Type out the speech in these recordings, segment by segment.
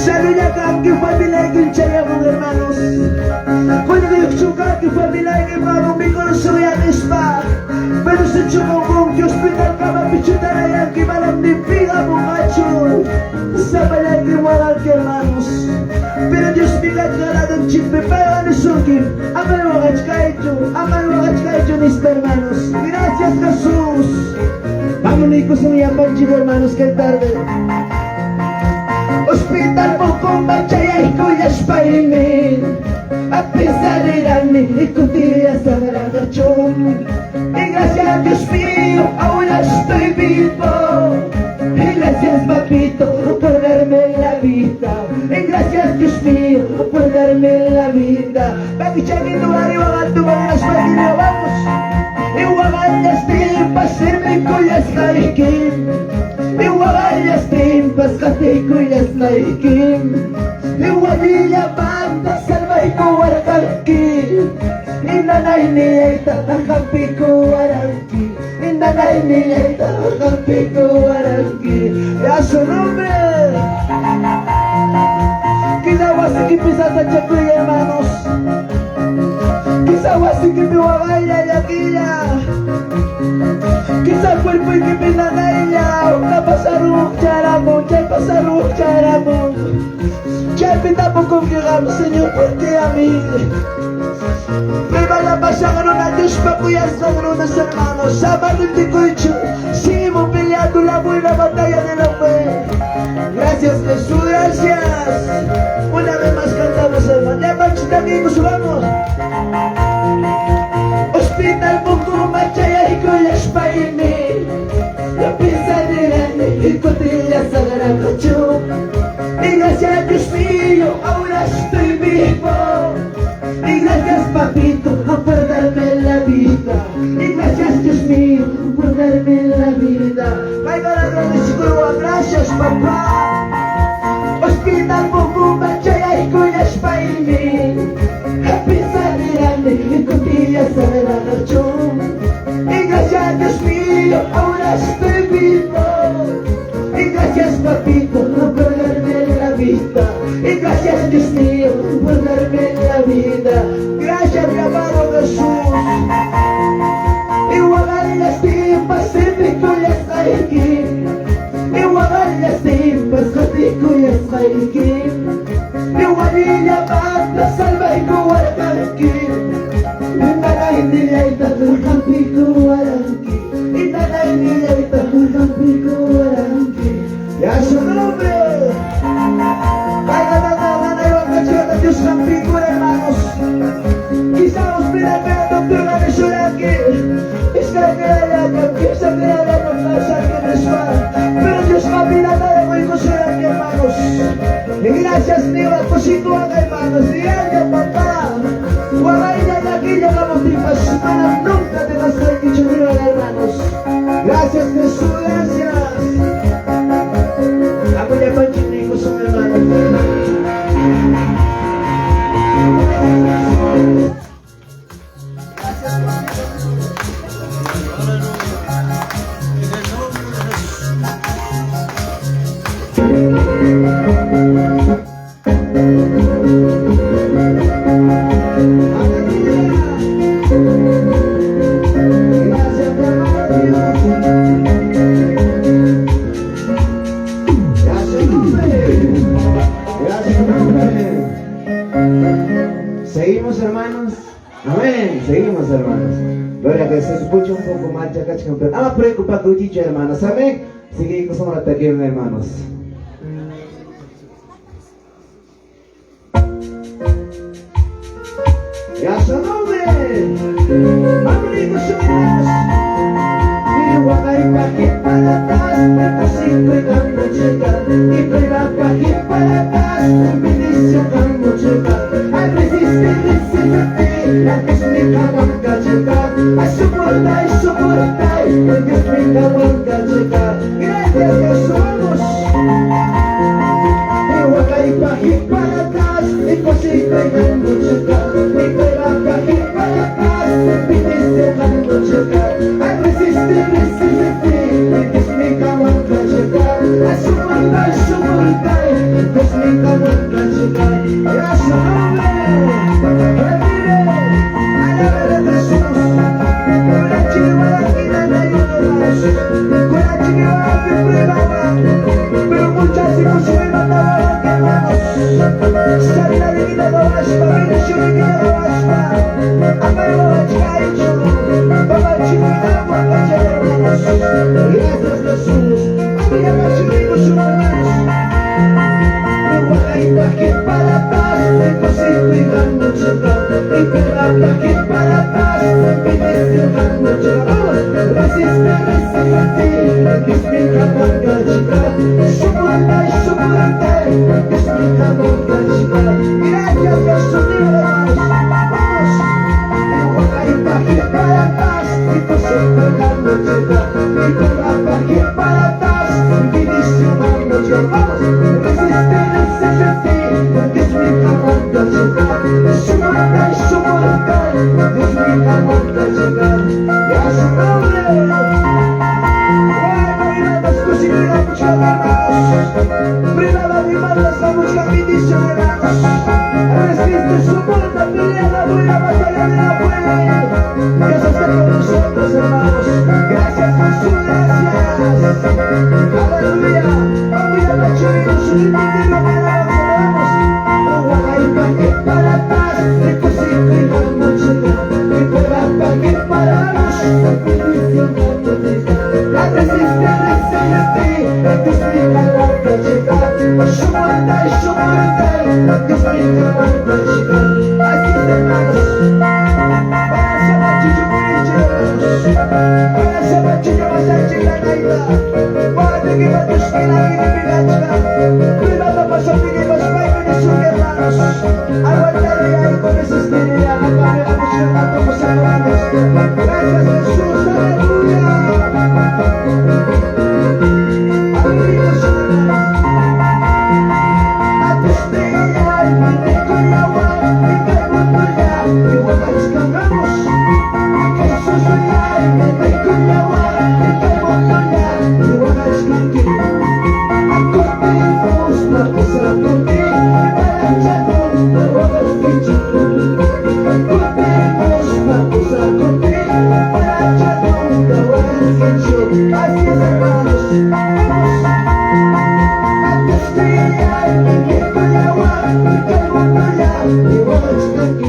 Saluda a que familia que enchayamos hermanos. Cuando yo choca que familia que vamos mi corazón ya despa. Pero se chocó con que hospital cama pichuta ya que malam ni piga muchacho. Sabe que moral que hermanos. Pero Dios piga ganado en chimpe para no suki. Amal wagach mis hermanos. Gracias Jesús. Vamos Nico son ya panchido hermanos que tarde. Hospital mo kung bachaya ikuyas pa imin. A pesar de darme escondida esa gradación. Y gracias a Dios mío ahora estoy vivo. Y gracias papito por darme la vida. Y gracias Dios mío por darme la vida. Baki chagito arriba gato con las familias vamos. Y guagallas timpas serme kuyas kaikim. Y guagallas timpas kate kuyas laikim. Y guadilla banda salva y kuwarkalki. Y nanay niyayta akampi kuwaralki. Y nanay niyayta akampi kuwaralki. Y a su nombre Kisawasi que pisa sa chakuya hermanos. Kisawasi que mi wagaya yakiya. Kisa cuerpo y que mi nanaya. Una pasaruk charamo, ya pasaruk charamo. Ya pintamos con que gamo, Señor, porque a mí me van a pasar una Dios para cuidar a unos hermanos. Sábado y ticucho, seguimos peleando la buena batalla de la fe. Gracias Jesús, gracias. Una vez más cantamos hermano. Ya manchita amigos, subamos. Hospital Buku Machaya y Kuyas Paime. La pizza de grande y cotilla sagrada yo. Y gracias a Dios mío, ahora estoy vivo. Y gracias papito por darme la vida. Y gracias Dios mío por darme la vida. Vaya la grande psicóloga, gracias papá. Hospital Buku Machaya y Kuyas Paime. La pizza de grande y cotilla sagrada yo. Y gracias a Dios mío, ahora estoy vivo. Y gracias papito por darme la vida. Y gracias Dios mío por darme la vida. Gracias mi amado Jesús. Y guardar las timpas siempre con las aquí. Y guardar las timpas contigo y es aquí. Y guardilla banda salva y guardar aquí. Y nada indirecta del campico guaranqui. Y nada indirecta del campico guaranqui. Y a su nombre vaya la evacuación de Dios campico hermanos. Quizá os pida que la doctora me suene aquí. Es que la piensa que la pasa que les va. Pero Dios camina nada muy consuela aquí hermanos. Y gracias Dios por situar hermanos. Y ella papá. Guaraya de aquí llegamos tripas semanas. Nunca te vas a dicho mío hermanos. Gracias Jesús, gracias. Aku ya pancing ko sa hermanos. Seguimos hermanos, amén, seguimos hermanos. Gloria que se escucha un poco más ya cachón, pero ama preocupar con dicho hermanos, amén. Seguimos con la taquilla hermanos. Ya su nombre, amigos hermanos. Y guacay pa' aquí para atrás, me cosico y canto checar. Y pega pa' aquí para atrás, me dice canto checar. Al resistir, la que me caguanca checar. A soportar, porque me caguanca checar. Gracias que somos. Y guacay pa' aquí para atrás, me cosico y canto checar. Y pega pa' aquí para atrás, me dice canto checar. Al resistir, porque me caguanca checar. A soportar, Desmintamos la chica y a su nombre que vive a la vez de Jesús. Con la chica aquí de ayudas, con la chica que prueba, pero muchas hijos se me mataban que vamos. Sale la divina de Vaspa, bendición divina de Vaspa. Amén, Baba Chaicho, Baba Chica, Baba Chaicho. Gracias Jesús, amiga Machimino, su hermanos. Aquí para atrás, el cosito y la noche y pegada aquí para atrás, vives en la noche. Resiste, es mi camarga chica. Soporta, es mi camarga chica. Gracias, Jesús, vamos. Aquí para atrás, el cosito y la noche y pegada aquí para atrás, vives en la noche. Vamos, resiste. This week I want that you got. Someone, this week I want that you got. Yes, I know it. Bueno, las cocineras muchas hermanos. Privada mi madre, estamos la bendición hermanos. Resiste, soporta, pelea la buena batalla de la buena. Dios está con nosotros hermanos. Gracias Jesús, gracias. Aleluya. Vamos a la chica, su lindo para para atrás, el cosito y la mochila, y para que paramos, la resistencia de ti, te explica cuánto llegar, soporta, te explica cuánto llegar, así es hermanos, para esa machilla para esa machilla vas a llegar a ida, para que va a buscar la vida y la cuidado para su vida y los paios de sus hermanos. Aguantarle ahí con esa estrella, la carrera emocional como salvajes. Gracias Jesús, aleluya. Aleluya, hermanos. A tu estrella, y me con agua, y caigo ya, y guapas cantamos. Jesús ya, y me con agua, y caigo ya, y guapas cantamos. Acordemos la cosa contigo, para echar. Así es hermanos, vamos a tu estrella y me con agua y calmo ya y vamos aquí.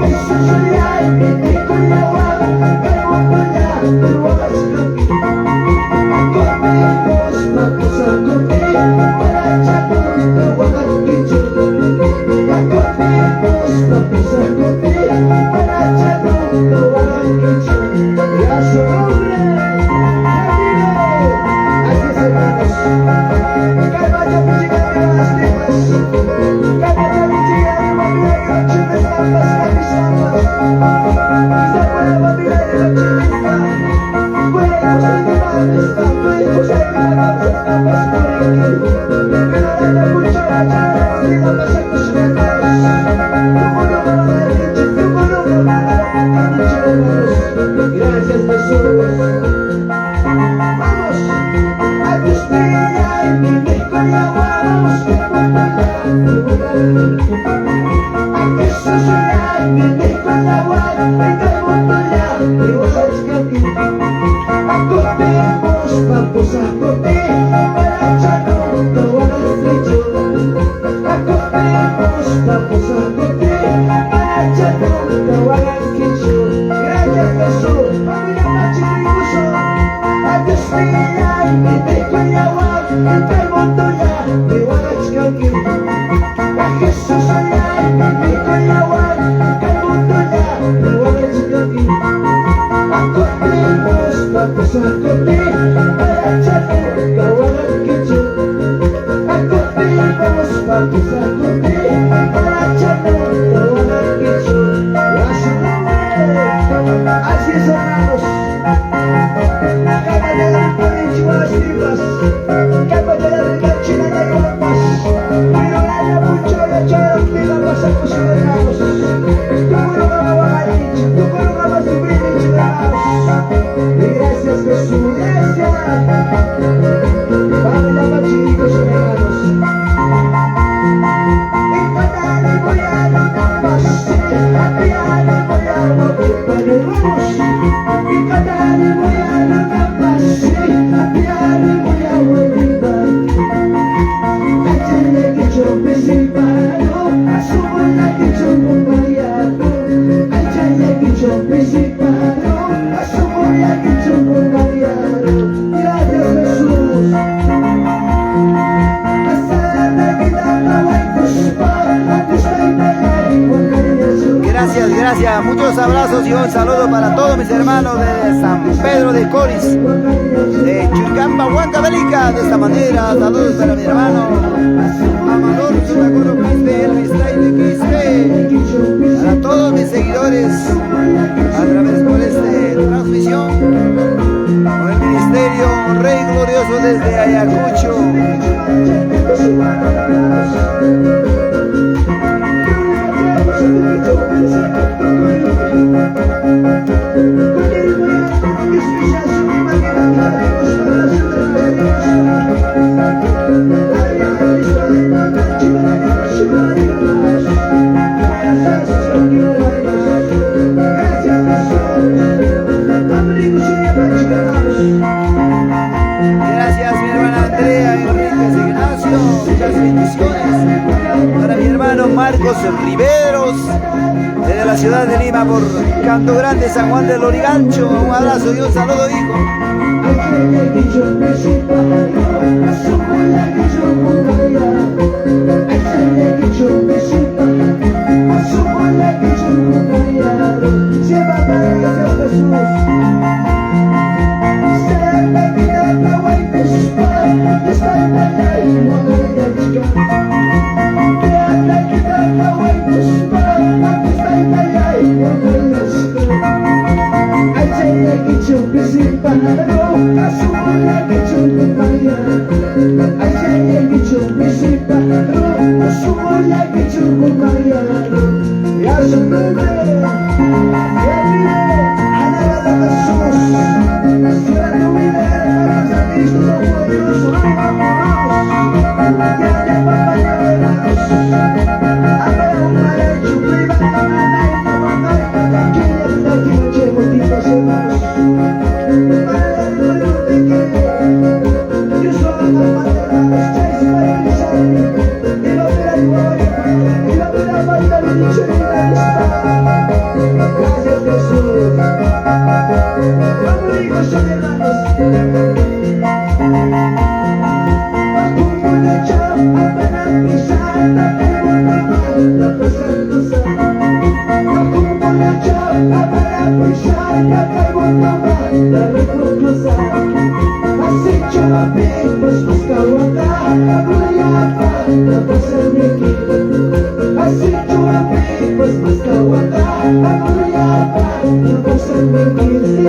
Jesús ya y me con agua y calmo ya y vamos aquí. Acordemos la cosa contigo para echar de guanaquillo. Acordemos la cosa contigo para echar de guanaquillo. Y a su nombre. Gracias Jesús. Vamos a tu estrella y mi con agua, vamos que a Jesús ya y mi con agua, y calmo ya y vamos que aquí. Acordemos vamos a correr para echarnos todo al techo. Acordemos vamos a correr para echarnos todo al techo. Gracias Jesús, familia Machimilluso. A tu estrella y me con agua, y calmo ya y vamos que aquí. A Jesús ya y me con agua, y calmo ya y vamos que aquí. Acordemos vamos a correr para echarnos todo al techo. Acordemos vamos a correr para echarnos todo al techo. Así es hermanos. Cada día de las libras, cada día Gracias, muchos abrazos y un saludo para todos mis hermanos de San Pedro de Coris, de Chilcamba, Huancavelica. De esta manera, saludos para mi hermano Amador Churacoro Quispe, Elvis Taide Quispe, para todos mis seguidores a través por esta transmisión con el Ministerio Rey Glorioso desde Ayacucho. Gracias mi hermana Andrea Enríquez Ignacio, muchas bendiciones para mi hermano Marcos Riveros desde la ciudad de Lima por Canto Grande, San Juan del Lorigancho. Un abrazo y un saludo, hijo.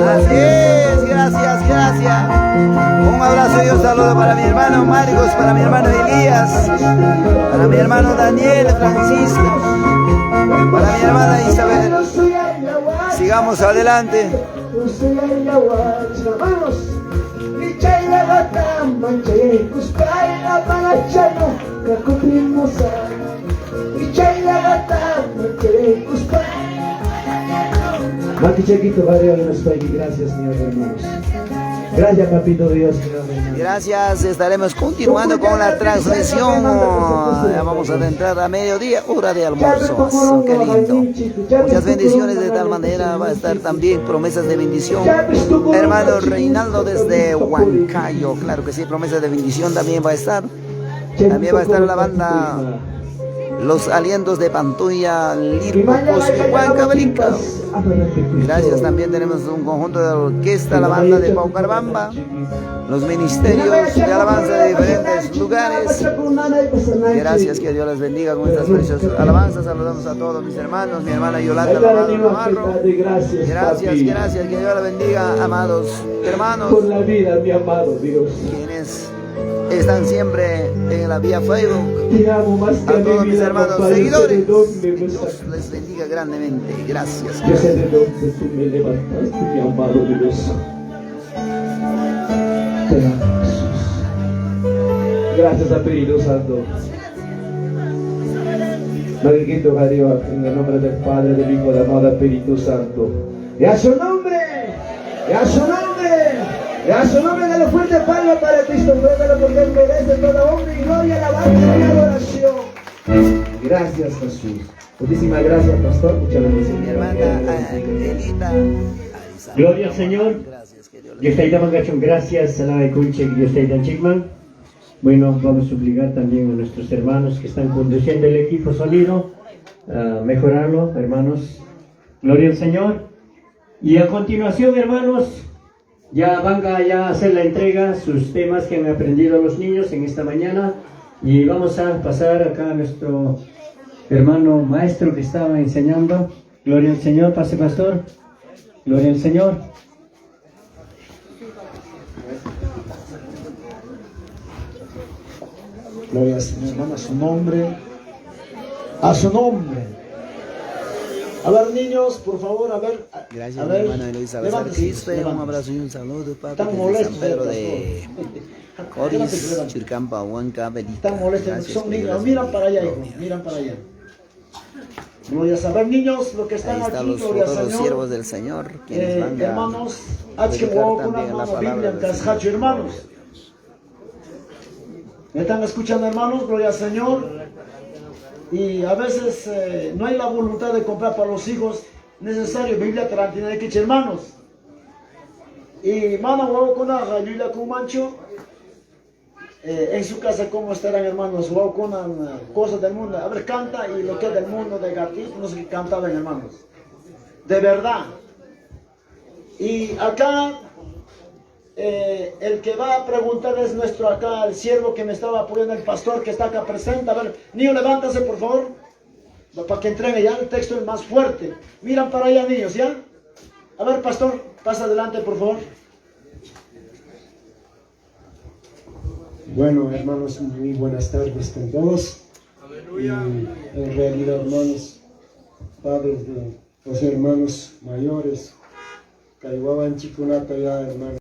Así es, gracias. Un abrazo y un saludo para mi hermano Marcos, para mi hermano Elías, para mi hermano Daniel Francisco, para mi hermana Isabel. Sigamos adelante. Mati Chiquito, gracias, señor hermanos. Gracias, papito Dios, señor hermanos. Gracias, estaremos continuando con la transmisión. Ya vamos a entrar a mediodía, hora de almuerzo. Qué lindo. Muchas bendiciones, de tal manera va a estar también promesas de bendición. Hermano Reinaldo desde Huancayo, claro que sí, promesas de bendición también va a estar. También va a estar la banda Los Alientos de Pantuya, Lirpocos y Huancavelica. Gracias, también tenemos un conjunto de orquesta, la banda de Paucarbamba, los ministerios de alabanza de diferentes lugares. Gracias, que Dios les bendiga con estas preciosas alabanzas. Saludamos a todos mis hermanos, mi hermana Yolanda Navarro. Gracias, que Dios les bendiga, amados hermanos. Por la vida, mi amado Dios. Quienes están siempre en la vía Facebook. Te amo más que a todos mis hermanos seguidores. Dios les bendiga grandemente. Gracias. Yo sé de dónde tú me levantaste, mi amado Dios. Te amo, Jesús. Gracias, Espíritu Santo. Magnifico Dios, en el nombre del Padre, del Hijo, del amado Espíritu Santo. Y a su nombre, y a su nombre. Y a su nombre, de la fuerte palma para Cristo, ruégalo porque Él merece toda honra y gloria, alabanza y adoración. Gracias, Jesús. Muchísimas gracias, pastor. Muchas bendiciones. Mi hermana Angelita. Gloria al Señor. Dios te da gracias a la de Kunche, Dios te da Chigman. Bueno, vamos a obligar también a nuestros hermanos que están conduciendo el equipo sonido a mejorarlo, hermanos. Gloria al Señor. Y a continuación, hermanos, ya van a hacer la entrega, sus temas que han aprendido los niños en esta mañana. Y vamos a pasar acá a nuestro hermano maestro que estaba enseñando. Gloria al Señor, pase pastor. Gloria al Señor. Gloria al Señor, hermano, a su nombre. A su nombre. A ver, niños, por favor, a ver. Gracias, a ver, hermana Eloisa Quispe. Un abrazo y un saludo, papi. Están Desde molestos, San Pedro de Coris, levántense. Chircampa, Huanca, Belita. Están molestos, Gracias, son niños. gracias, Miran para allá, hijo. Gloria. Miran para allá. Gloria a saber, niños, lo que Ahí están están aquí, los gloria al futuros Señor. siervos del Señor, quienes van a Hermanos, predicar también la palabra del Señor. hermanos. ¿Me están escuchando, hermanos? Gloria al Señor. Y a veces no hay la voluntad de comprar para los hijos necesario Biblia Tarantina de Quiche, hermanos. Y mana huevo con la Biblia con mancho. En su casa, ¿cómo estarán, hermanos? Huevo con cosas del mundo. A ver, canta y lo que es del mundo de gatito, no sé qué cantaban, hermanos. De verdad. Y acá, el que va a preguntar es nuestro acá, el siervo que me estaba apoyando, el pastor que está acá presente. A ver, niño, levántase, por favor, para que entregue ya el texto es más fuerte. Miran para allá, niños, ¿ya? A ver, pastor, pasa adelante, por favor. Bueno, hermanos, muy buenas tardes con todos. Y en realidad, hermanos, padres de los hermanos mayores, Caihuaban Chicunato ya, hermanos.